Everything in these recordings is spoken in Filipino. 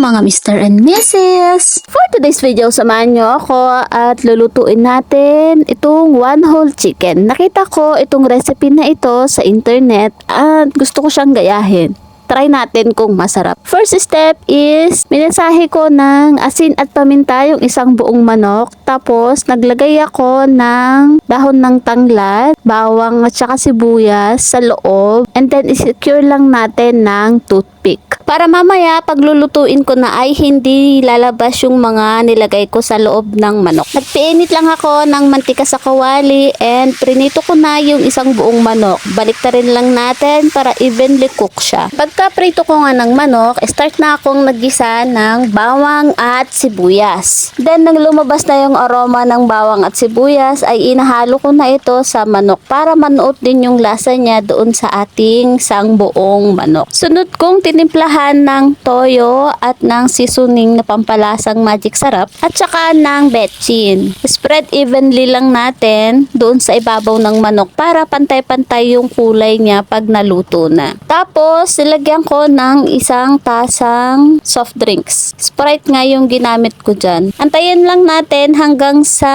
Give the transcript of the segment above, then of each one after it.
mga Mr. and Mrs. For today's video, samahan nyo ako at lulutuin natin itong one whole chicken. Nakita ko itong recipe na ito sa internet at gusto ko siyang gayahin. Try natin kung masarap. First step is, minasahe ko ng asin at paminta yung isang buong manok. Tapos, naglagay ako ng dahon ng tanglad, bawang at saka sibuyas sa loob. And then, isecure lang natin ng toothpick. Para mamaya, paglulutuin ko na ay hindi lalabas yung mga nilagay ko sa loob ng manok. Nagpiinit lang ako ng mantika sa kawali and prinito ko na yung isang buong manok. Baliktarin lang natin para evenly cook siya. Pagka-prito ko nga ng manok, start na akong naggisa ng bawang at sibuyas. Then, nang lumabas na yung aroma ng bawang at sibuyas, ay inahalo ko na ito sa manok para manuot din yung lasa niya doon sa ating sang buong manok. Sunod kong tinimplahan ng toyo at ng seasoning na pampalasang magic sarap at saka ng betchin. Spread evenly lang natin doon sa ibabaw ng manok para pantay-pantay yung kulay niya pag naluto na. Tapos, nilagyan ko ng isang tasang soft drinks. Sprite nga yung ginamit ko dyan. Antayin lang natin hanggang sa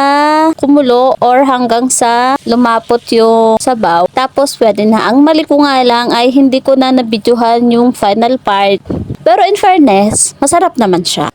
kumulo or hanggang sa lumapot yung sabaw. Tapos, pwede na. Ang mali ko nga lang ay hindi ko na nabidyohan yung final part. Pero in fairness, masarap naman siya.